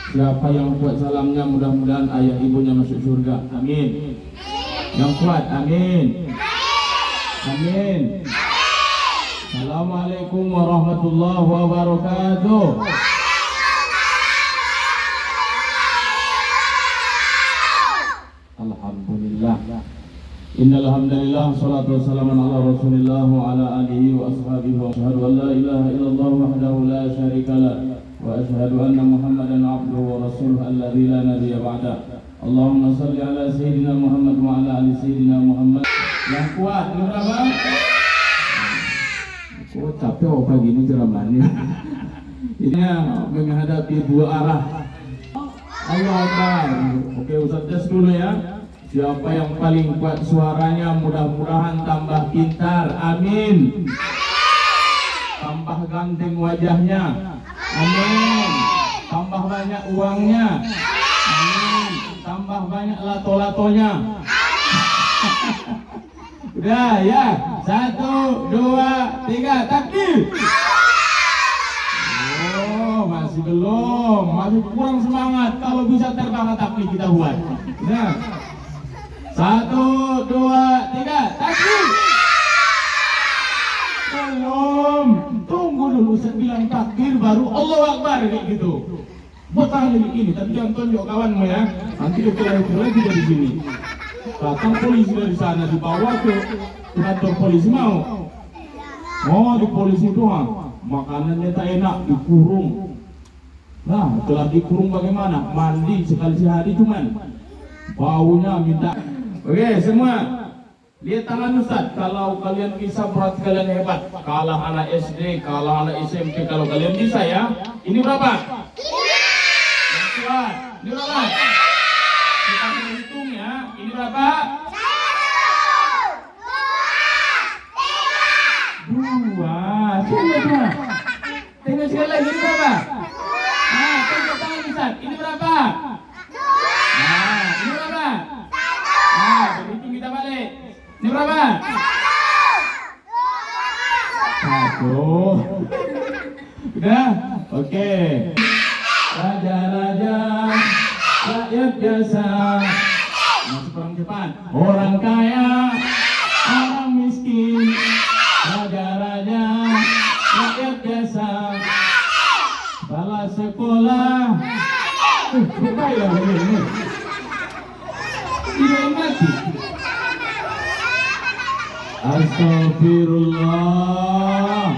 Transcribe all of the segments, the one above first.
Siapa yang kuat salamnya mudah-mudahan ayah ibunya masuk surga. Amin. Yang kuat, amin. Amin. Assalamualaikum warahmatullahi wabarakatuh. Alhamdulillah. Innal hamdalillah salatu wassalamu ala Rasulillah wa ala alihi wa ashabihi wa asyhadu an la ilaha illallah wahdahu la syarika lah wa asyhadu anna Muhammadan abduhu wa rasuluhu alladzi la nabiyya ba'da. Allahumma shalli ala sayyidina Muhammad wa ala ali sayyidina Muhammad. Yang kuat ini berapa? Oh, capek pagi ini ceramahnya. Ini menghadapi dua arah. Allah Akbar. Oke, Ustaz tes dulu ya. Siapa yang paling kuat suaranya mudah-mudahan tambah pintar. Amin. Tambah ganteng wajahnya. Amin. Tambah banyak uangnya. Amin. Tambah banyak lato-latonya. Udah ya. 1, 2, 3, takbir. Oh, masih belum. Masih kurang semangat. Kalau bisa terbang takbir kita buat. Nah. 1, 2, 3, takbir. Belum. Tunggu dulu Ustaz bilang takbir baru Allahu Akbar kayak gitu. Botang ini, tapi jangan tunjuk kawanmu ya. Nanti dikira-kira juga di sini. Datang polisi dari sana dibawa ke kantor polisi mau. Oh, di polisi doang. Makanannya tak enak, dikurung. Nah, setelah dikurung bagaimana? Mandi sekali sehari cuman. Baunya minta. Oke, semua lihat tangan Ustaz. Kalau kalian bisa berarti kalian hebat. Kalah anak SD, kalah anak SMP. Kalau kalian bisa ya. Ini berapa? Yang kuat. Ini berapa? Kita hitung ya. Ini berapa? 2. Coba. Tengok sekali lagi. Ini berapa? Nah, tengok tangan Ustaz. Ini berapa? Nah, ini berapa? Nah, berhitung kita balik. Ini berapa? 1. Udah? Oke. Raja-raja, rakyat biasa. Masuk orang depan. Orang kaya, orang miskin. Raja-raja, rakyat biasa. Kepala sekolah. Apa ya ini? Tidak mati. Astagfirullah.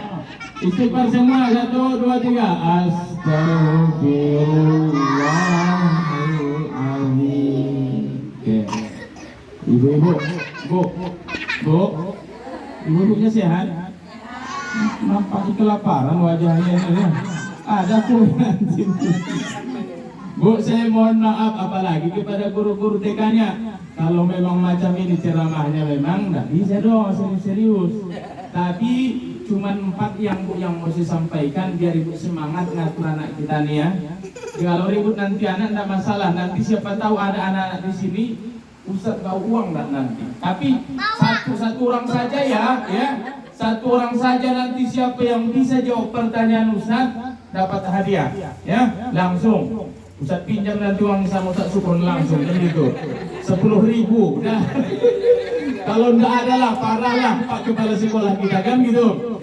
Istighfar semua. 1, 2, 3. Astagfirullahaladzim. Oke. Ibu-ibu, ibu-ibunya sehat? Nampaknya kelaparan wajahnya ini. Ada kue nanti. Bu, saya mohon maaf apalagi kepada guru-guru TK-nya. Kalau memang macam ini ceramahnya memang nggak bisa dong serius-serius. Tapi cuman 4 yang Bu yang mesti sampaikan biar Ibu semangat ngatur anak kita nih ya. Kalau ribut nanti anak nggak masalah. Nanti siapa tahu ada anak-anak di sini Ustaz bawa uang nggak nanti. Tapi satu orang saja ya. Satu orang saja nanti siapa yang bisa jawab pertanyaan Ustaz dapat hadiah. Ya, langsung. Ustaz pinjam nanti uang sama Ustaz Sukron langsung kan gitu. 10.000 dah. Kalau enggak ada lah parah lah Pak Kepala Sekolah kita kan gitu.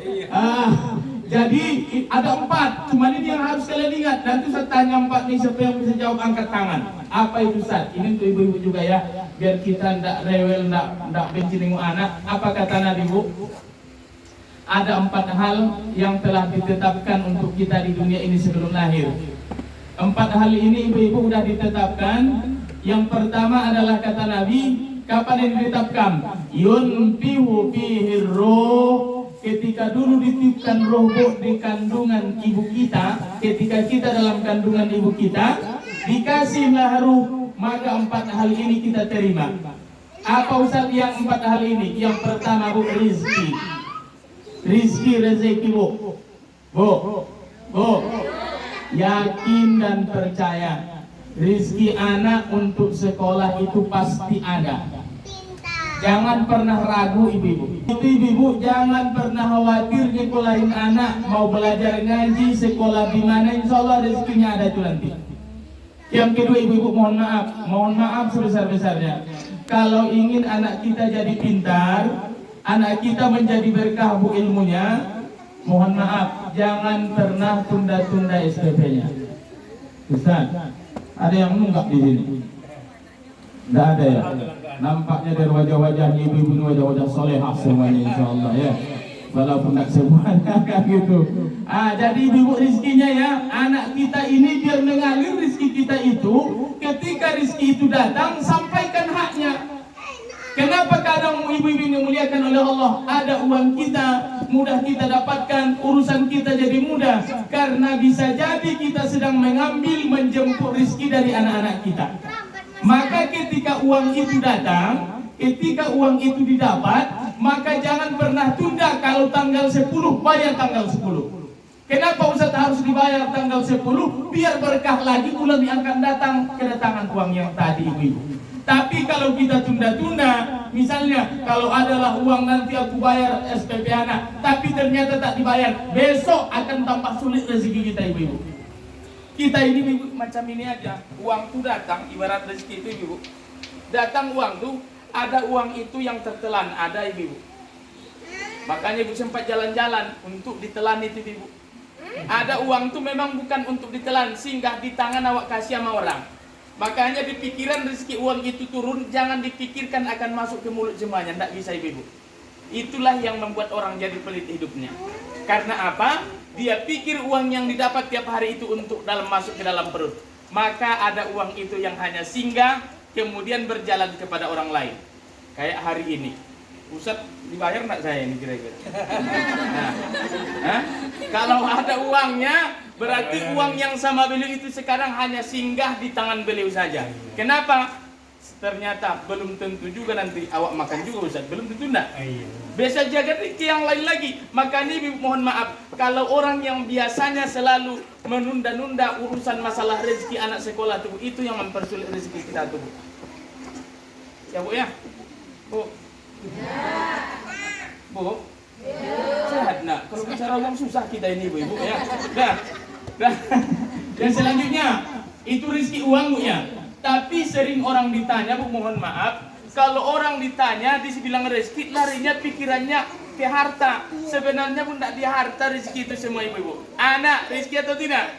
Jadi ada 4. Cuman ini yang harus kalian ingat. Nanti Ustaz tanya 4 nih siapa yang bisa jawab angkat tangan. Apa itu Ustaz? Ini untuk ibu-ibu juga ya. Biar kita enggak rewel, enggak benci nengok anak. Apa kata Nabi Bu? Ada 4 hal yang telah ditetapkan untuk kita di dunia ini sebelum lahir. 4 hal ini ibu-ibu sudah ditetapkan. Yang pertama adalah kata Nabi, kapan ini ditetapkan? Yunfihu fihi roh. Ketika dulu ditiupkan roh di kandungan ibu kita, ketika kita dalam kandungan ibu kita, dikasihlah ruh, maka 4 hal ini kita terima. Apa Ustaz yang 4 hal ini? Yang pertama Bu, rizki. Rizki rezeki Bu. Yakin dan percaya. Rizki anak untuk sekolah itu pasti ada. Jangan pernah ragu ibu-ibu. Ibu-ibu jangan pernah khawatir nyekolahin anak. Mau belajar ngaji, sekolah di mana, insya Allah rezekinya ada itu nanti. Yang kedua, ibu-ibu mohon maaf sebesar-besarnya. Kalau ingin anak kita jadi pintar, anak kita menjadi berkah bu ilmunya, mohon maaf, jangan pernah tunda-tunda SPP-nya. Ustaz, ada yang nunggak di sini? Tidak ada ya? Nampaknya dari wajah-wajahnya ibu-ibu ini wajah-wajah solehah semuanya insya Allah ya. Walaupun tidak semuanya kan gitu. Jadi ibu rizkinya ya, anak kita ini biar mengalir rizki kita itu, ketika rizki itu datang sampaikan haknya. Kenapa kadang ibu-ibu ini dimuliakan oleh Allah, ada uang kita mudah kita dapatkan, urusan kita jadi mudah, karena bisa jadi kita sedang menjemput rizki dari anak-anak kita. Maka ketika uang itu datang, ketika uang itu didapat, maka jangan pernah tunda. Kalau tanggal 10, bayar tanggal 10. Kenapa Ustaz harus dibayar tanggal 10? Biar berkah lagi bulan yang akan datang kedatangan uang yang tadi ibu. Tapi kalau kita tunda-tunda, misalnya kalau adalah uang nanti aku bayar SPP anak, tapi ternyata tak dibayar, besok akan tambah sulit rezeki kita ibu. Kita ini ibu macam ini aja, uang tuh datang, ibarat rezeki itu ibu. Datang uang tuh, ada uang itu yang tertelan, ada ibu. Makanya ibu sempat jalan-jalan untuk ditelan itu ibu. Ada uang tuh memang bukan untuk ditelan, singgah di tangan awak kasih sama orang. Makanya di pikiran rezeki uang itu turun, jangan dipikirkan akan masuk ke mulut semuanya, tidak bisa ibu. Itulah yang membuat orang jadi pelit hidupnya. Karena apa? Dia pikir uang yang didapat tiap hari itu untuk masuk ke dalam perut. Maka ada uang itu yang hanya singgah, kemudian berjalan kepada orang lain. Kayak hari ini, Ustaz dibayar enggak saya ini kira-kira? Kalau ada uangnya, berarti uang yang sama beliau itu sekarang hanya singgah di tangan beliau saja. Kenapa? Ternyata belum tentu juga nanti awak makan juga Ustaz, belum tentu enggak. Bisa jaga rezeki yang lain lagi. Makanya ibu mohon maaf, kalau orang yang biasanya selalu menunda-nunda urusan masalah rezeki anak sekolah tuh, itu yang mempersulit rezeki kita tuh. Ya bu ya? Bu? Bu? Sehat nak? Kalau bicara uang susah kita ini ibu ya. Dan selanjutnya itu rezeki uang bu ya. Tapi sering orang ditanya, bu mohon maaf, kalau orang ditanya dibilang rezeki, larinya pikirannya ke harta. Sebenarnya pun tidak di harta rezeki itu semua ibu-ibu. Anak rezeki atau tidak?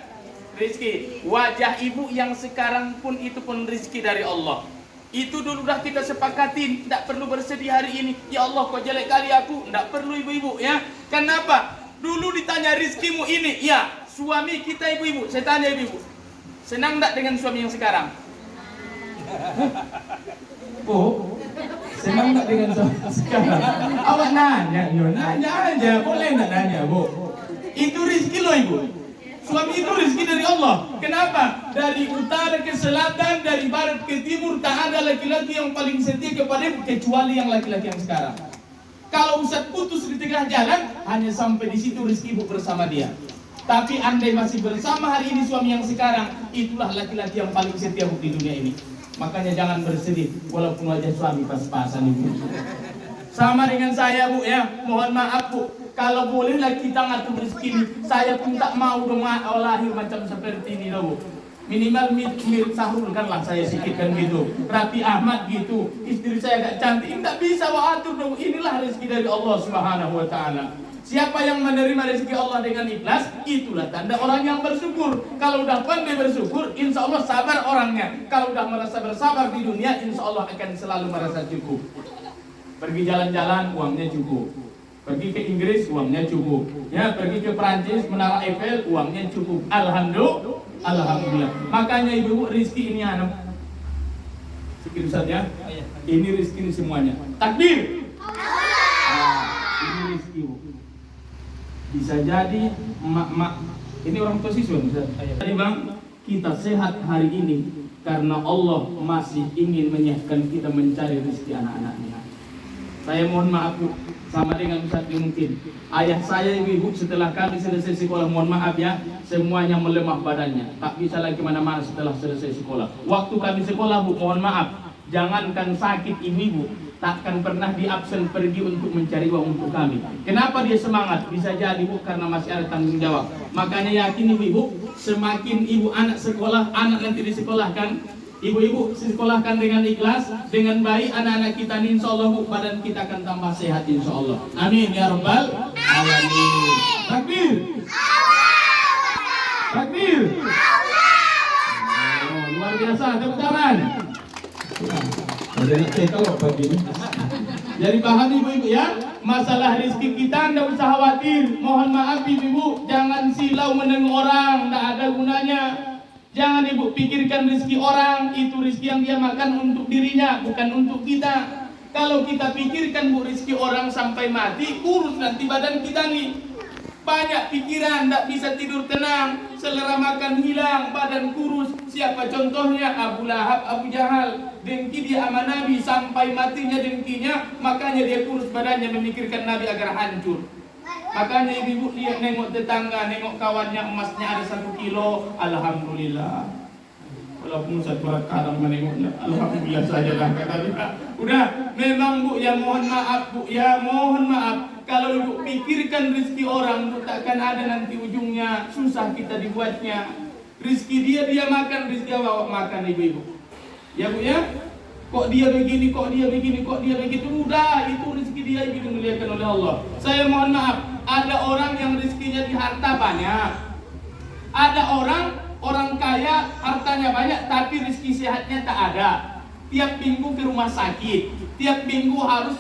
Rezeki. Wajah ibu yang sekarang pun itu pun rezeki dari Allah. Itu dulu dah kita sepakatin, tidak perlu bersedih hari ini. Ya Allah kok jelek kali aku, tidak perlu ibu-ibu ya. Kenapa? Dulu ditanya rezekimu ini, ya suami kita ibu-ibu. Saya tanya ibu-ibu, senang tidak dengan suami yang sekarang? Bu, senang tak dengan sekarang? Awak nanya, nanya aja, boleh nggak nanya bu? Itu rezeki loh ibu. Suami itu rezeki dari Allah. Kenapa? Dari utara ke selatan, dari barat ke timur, tak ada laki-laki yang paling setia kepadamu kecuali yang laki-laki yang sekarang. Kalau Ustaz putus di tengah jalan, hanya sampai di situ rezeki ibu bersama dia. Tapi andai masih bersama hari ini suami yang sekarang, itulah laki-laki yang paling setia di dunia ini. Makanya jangan bersedih walaupun wajah suami pas-pasan ibu. Sama dengan saya bu ya, mohon maaf bu, kalau bolehlah kita ngatur rezeki ini, saya pun tak mau dong lahir macam seperti ini loh bu. Minimal mirip Sahrul kan lah saya sikit kan gitu, Rapi Ahmad gitu, istri saya agak cantik, tak bisa wa atur dong. Inilah rezeki dari Allah Subhanahu Wa Taala. Siapa yang menerima rezeki Allah dengan ikhlas, itulah tanda orang yang bersyukur. Kalau udah pandai bersyukur, insya Allah sabar orangnya. Kalau udah merasa bersabar di dunia, insya Allah akan selalu merasa cukup. Pergi jalan-jalan, uangnya cukup. Pergi ke Inggris, uangnya cukup. Ya, pergi ke Perancis, Menara Eiffel, uangnya cukup. Alhamdulillah. Makanya ibu rezeki ini anak. Sikit Ustaz ya. Ini rezeki ini semuanya. Takbir. Ini rezeki bu. Bisa jadi mak ini orang tua siswa Ustaz. Jadi bang, kita sehat hari ini karena Allah masih ingin menyiapkan kita mencari rezeki anak-anaknya. Saya mohon maaf bu, sama dengan Ustaz mungkin ayah saya ibu setelah kami selesai sekolah, mohon maaf ya, semuanya melemah badannya, tak bisa lagi mana-mana setelah selesai sekolah. Waktu kami sekolah bu, mohon maaf, jangankan sakit ibu, takkan pernah diabsen pergi untuk mencari uang untuk kami. Kenapa dia semangat? Bisa jadi Bu karena masih ada tanggung jawab. Makanya yakin ibu-ibu, semakin ibu anak sekolah, anak nanti disekolahkan, ibu-ibu sekolahkan dengan ikhlas, dengan baik anak-anak kita ini, insya Allah Bu, badan kita akan tambah sehat insya Allah. Amin ya rabbal alamin. Takbir. Takbir. Oh, luar biasa, tepuk tangan. Kalau begini. Jadi paham ibu-ibu ya, masalah rezeki kita tidak usah khawatir. Mohon maaf ibu-ibu, jangan silau mendengar orang, tidak ada gunanya. Jangan ibu pikirkan rezeki orang, itu rezeki yang dia makan untuk dirinya, bukan untuk kita. Kalau kita pikirkan bu rezeki orang sampai mati, kurus nanti badan kita nih. Banyak pikiran, tidak bisa tidur tenang, selera makan hilang, badan kurus. Siapa contohnya? Abu Lahab, Abu Jahal. Dengki dia sama Nabi, sampai matinya dengkinya, makanya dia kurus badannya, memikirkan Nabi agar hancur. Makanya ibu lihat nengok tetangga, nengok kawannya emasnya ada 1 kilo, alhamdulillah. Walaupun satu kadang menengoknya, alhamdulillah saja lah kata dia. Udah, memang bu ya mohon maaf bu ya mohon maaf. Kalau ibu pikirkan rezeki orang, bu, takkan ada nanti ujungnya, susah kita dibuatnya. Rezeki dia makan, rezeki awak makan ibu-ibu. Ya bu ya, kok dia begini, kok dia begini, kok dia begitu, udah itu rezeki dia yang dimuliakan oleh Allah. Saya mohon maaf, ada orang yang rezekinya di harta banyak, ada orang kaya hartanya banyak tapi rezeki sehatnya tak ada. Tiap minggu ke rumah sakit, tiap minggu harus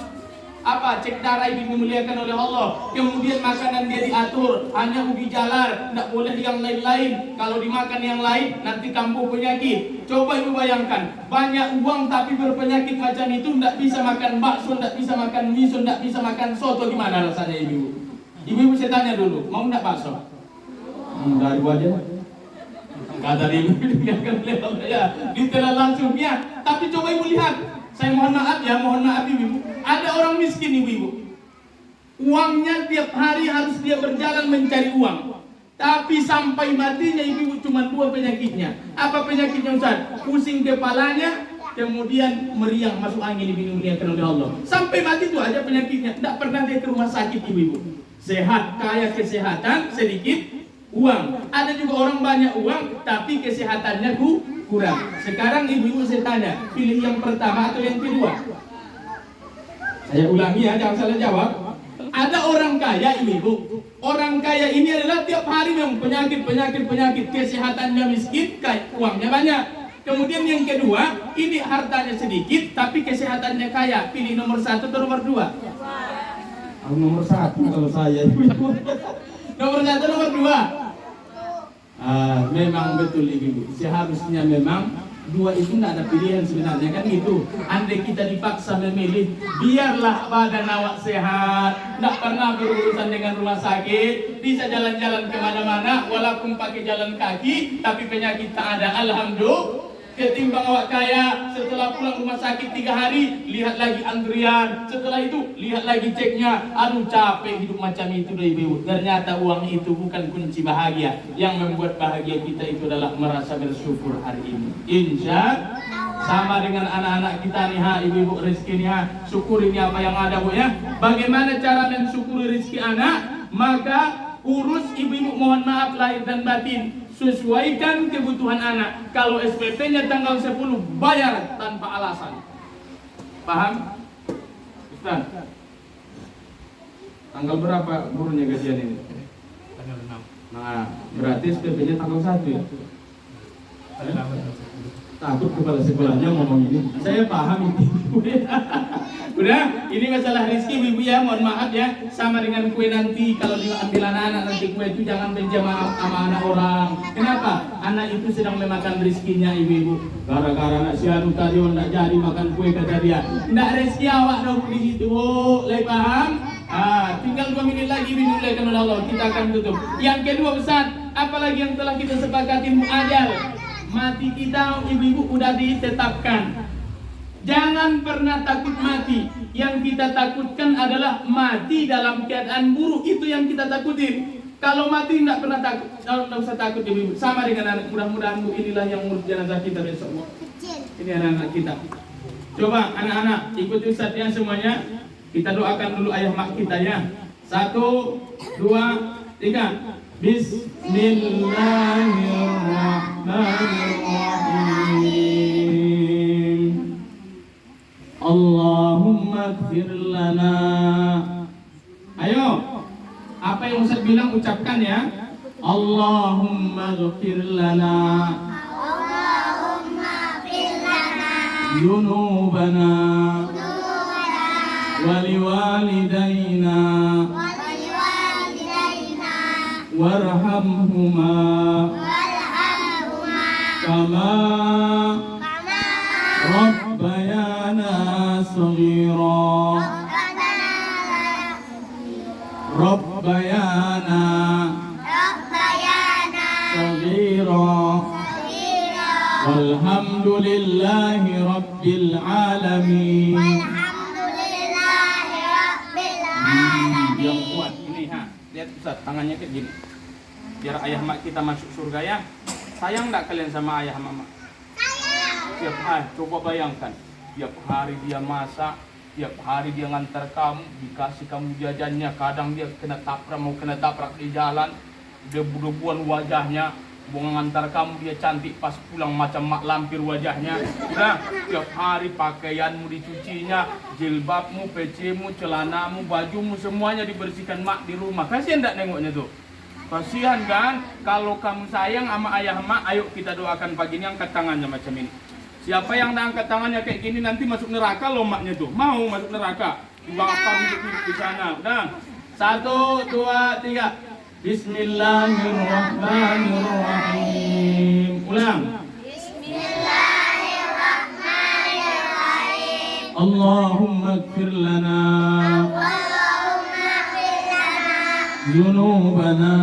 cek darah yang dimuliakan oleh Allah. Kemudian makanan dia diatur, hanya ubi jalar, tidak boleh yang lain-lain. Kalau dimakan yang lain nanti kambuh penyakit. Coba ibu bayangkan, banyak uang tapi berpenyakit macam itu, tidak bisa makan bakso, tidak bisa makan miso, tidak bisa makan soto, gimana rasanya ibu? Ibu saya tanya dulu, mau tidak bakso? Dari wajah kata ibu ya, ditelan langsung ya. Tapi coba ibu lihat, saya mohon maaf ibu, ada orang miskin ibu. Uangnya tiap hari harus dia berjalan mencari uang. Tapi sampai matinya ibu cuma 2 penyakitnya. Apa penyakitnya Ustaz? Pusing kepalanya, kemudian meriang masuk angin dimuliakan oleh Allah. Sampai mati itu aja penyakitnya. Tidak pernah dia ke rumah sakit ibu. Sehat, kaya kesehatan, sedikit uang. Ada juga orang banyak uang tapi kesehatannya kurang. Sekarang ibu-ibu saya tanya, pilih yang pertama atau yang kedua? Saya ulangi ya, jangan salah jawab. Ada orang kaya ibu. Orang kaya ini adalah tiap hari memang penyakit, kesehatannya miskin, uangnya banyak. Kemudian yang kedua, ini hartanya sedikit tapi kesehatannya kaya. Pilih nomor 1 atau nomor 2? Nomor 1 kalau saya ibu. Nomor 1, nomor 2. Memang betul ibu. Seharusnya memang 2 itu tidak ada pilihan sebenarnya kan gitu. Andai kita dipaksa memilih, biarlah badan awak sehat, tidak pernah berurusan dengan rumah sakit, bisa jalan-jalan kemana-mana, walaupun pakai jalan kaki, tapi penyakit tak ada. Alhamdulillah. Ketimbang awak kaya, setelah pulang rumah sakit 3 hari, lihat lagi antrian, setelah itu lihat lagi ceknya, aduh capek hidup macam itu deh ibu. Ternyata uang itu bukan kunci bahagia. Yang membuat bahagia kita itu adalah merasa bersyukur hari ini. Insya sama dengan anak-anak kita nih ibu-ibu, rezeki nih syukuri ini apa yang ada bu ya. Bagaimana cara mensyukuri rezeki anak? Maka urus ibu-ibu mohon maaf lahir dan batin. Sesuaikan kebutuhan anak. Kalau SPP-nya tanggal 10, bayar tanpa alasan. Paham? Ustaz, tanggal berapa gurunya gajian ini? Tanggal 6. Nah, berarti SPP-nya tanggal 1 ya? Takut kepala sekolahnya ngomong ini. Saya paham itu. Udah, ini masalah rezeki ibu ya, mohon maaf ya. Sama dengan kue nanti, kalau diambil anak-anak nanti kue itu jangan pinjam sama anak orang. Kenapa? Anak itu sedang memakan rezekinya ibu-ibu. Gara-gara anak si anu tadi tidak jadi makan kue kata dia. Tidak rezeki awak dong di situ, lagi paham? Tinggal 2 menit lagi dimuliakan oleh Allah, kita akan tutup. Yang kedua Ustaz, apalagi yang telah kita sepakati ajal. Mati kita ibu-ibu udah ditetapkan. Jangan pernah takut mati. Yang kita takutkan adalah mati dalam keadaan buruk. Itu yang kita takutin. Kalau mati tidak pernah takut. Tidak usah takut ibu. Sama dengan anak. Mudah-mudahan bu inilah yang ngurus jenazah kita besok. Ini anak-anak kita. Coba anak-anak ikuti Ustaz ya semuanya. Kita doakan dulu ayah mak kita ya. 1, 2, 3. Bismillahirrahmanirrahim. Allahumma ighfir lana. Ayo, apa yang Ustaz bilang ucapkan ya. Allahumma ighfir lana. Allahumma ighfir lana. Dzunubana. Waliwalidayna. Warhamhuma. Kama Rabbayana saghira. Rabbayana saghira. Walhamdulillahi rabbil alamin. Yang kuat ini lihat Ustaz, tangannya kayak gini. Biar ayah mak kita masuk surga ya. Sayang enggak kalian sama ayah mama? Tiap hari, coba bayangkan, tiap hari dia masak, tiap hari dia ngantar kamu, dikasih kamu jajannya, kadang dia kena tabrak di jalan, debu-debuan wajahnya, mau ngantar kamu dia cantik pas pulang macam mak lampir wajahnya. Udah, tiap hari pakaianmu dicucinya, jilbabmu, pecimu, celanamu, bajumu semuanya dibersihkan mak di rumah. Kasihan enggak nengoknya tuh? Kasihan kan? Kalau kamu sayang sama ayah mak, ayo kita doakan pagi ini, angkat tangannya macam ini. Siapa yang angkat tangannya kayak gini nanti masuk neraka loh maknya tuh. Mau masuk neraka? Dibakar di sana. Udah. 1, 2, 3. Bismillahirrahmanirrahim. Ulang. Bismillahirrahmanirrahim. Allahumma ighfir lana. Dzunubana.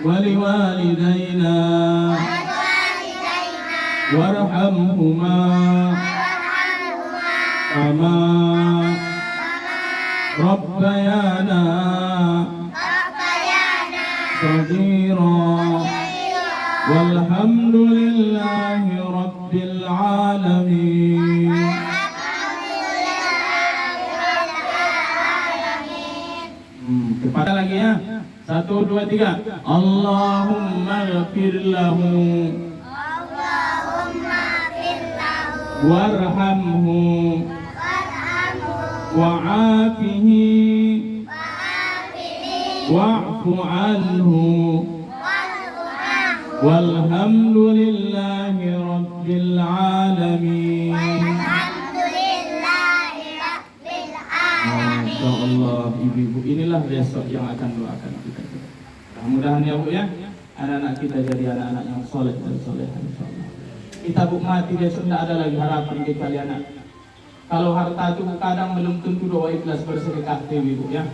Waliwalidayna. Warhamhuma kama Rabbayana saghira. Walhamdulillahi rabbil alamin. Kepada lagi ya. 1, 2, 3. Allahumma ighfir lahu. Warhamhu wa'afihi wa'fu anhu walhamdulillahi rabbil alamin. Masya Allah, ibu-ibu inilah besok yang akan doakan kita. Mudah-mudahan ya Bu ya, anak-anak kita jadi anak-anak yang soleh dan solehah insyaallah. Kita Bu mati besok tidak ada lagi harapan di kalian. Kalau harta itu kadang belum tentu doa ikhlas bersedekah Bu ya.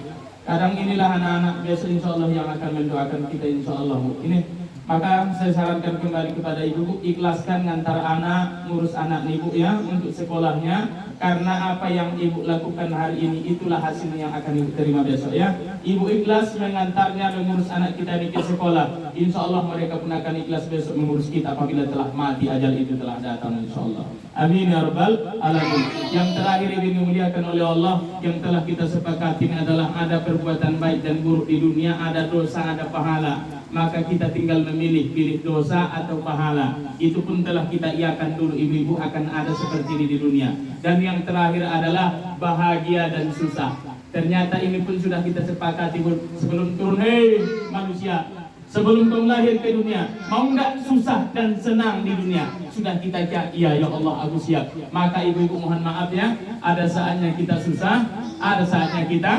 Kadang inilah anak-anak besok insyaallah yang akan mendoakan kita insyaallah Bu. Ini maka saya sarankan kembali kepada ibu, ikhlaskan ngantar anak, ngurus anak ibu ya untuk sekolahnya. Karena apa yang ibu lakukan hari ini itulah hasil yang akan ibu terima besok ya. Ibu ikhlas mengantarnya mengurus anak kita ini ke sekolah. Insya Allah mereka pun akan ikhlas besok mengurus kita apabila telah mati, ajal itu telah datang insya Allah. Amin ya rabbal alamin. Yang terakhir ini dimuliakan oleh Allah, yang telah kita sepakati adalah ada perbuatan baik dan buruk di dunia, ada dosa, ada pahala. Maka kita tinggal memilih, pilih dosa atau pahala. Itu pun telah kita iakan dulu ibu-ibu akan ada seperti ini di dunia. Dan yang terakhir adalah bahagia dan susah. Ternyata ini pun sudah kita sepakati sebelum turun. Hei manusia, sebelum kau lahir ke dunia, mau nggak susah dan senang di dunia? Sudah kita jawab, iya ya Allah aku siap. Maka ibu-ibu mohon maaf ya, ada saatnya kita susah, ada saatnya kita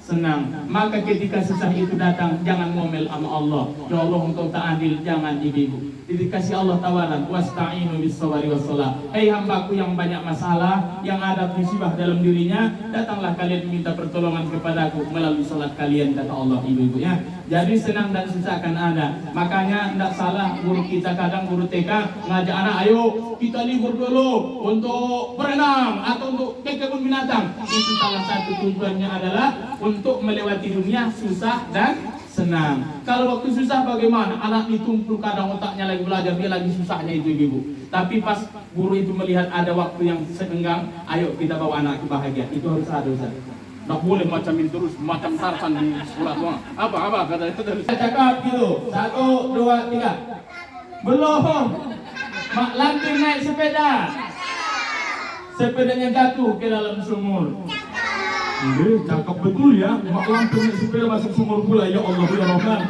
senang. Maka ketika susah itu datang, jangan ngomel sama Allah. Ya Allah engkau tak adil, jangan ibu-ibu. Dikasih Allah tawaran, wasta'inu bis-sabri was-shalah. Hei hambaku yang banyak masalah, yang ada musibah dalam dirinya, datanglah kalian minta pertolongan kepadaku melalui salat kalian, kata Allah ibu-ibu ya. Jadi senang dan susah akan ada. Makanya tidak salah guru kita kadang guru TK ngajak anak, ayo kita libur dulu untuk berenang atau untuk ke kebun binatang. Itu salah satu tujuannya adalah untuk melewati dunia susah dan senang. Kalau waktu susah bagaimana? Anak ditumpul kadang otaknya lagi belajar, dia lagi susahnya itu ibu. Tapi pas guru itu melihat ada waktu yang senggang, ayo kita bawa anak ke bahagia. Itu harus ada Ustaz. Nggak boleh macamin terus, macam Tarsan di sekolah tua. Apa kata itu dari Saya cakap gitu. 1, 2, 3. Belum. Mak Lampir naik sepeda. Sepedanya jatuh ke dalam sumur. Cakep betul ya. Mak Lampir naik sepeda masuk sumur pula. Ya Allah ya Rahman.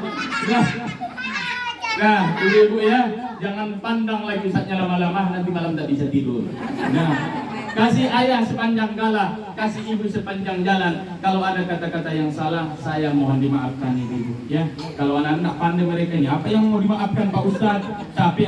Nah, ibu ya, jangan pandang lagi Ustaznya lama-lama, nanti malam tak bisa tidur. Nah, kasih ayah sepanjang gala, kasih ibu sepanjang jalan. Kalau ada kata-kata yang salah, saya mohon dimaafkan ibu. Ya, kalau anak-anak pandai mereka ini, apa yang mau dimaafkan Pak Ustaz? Tapi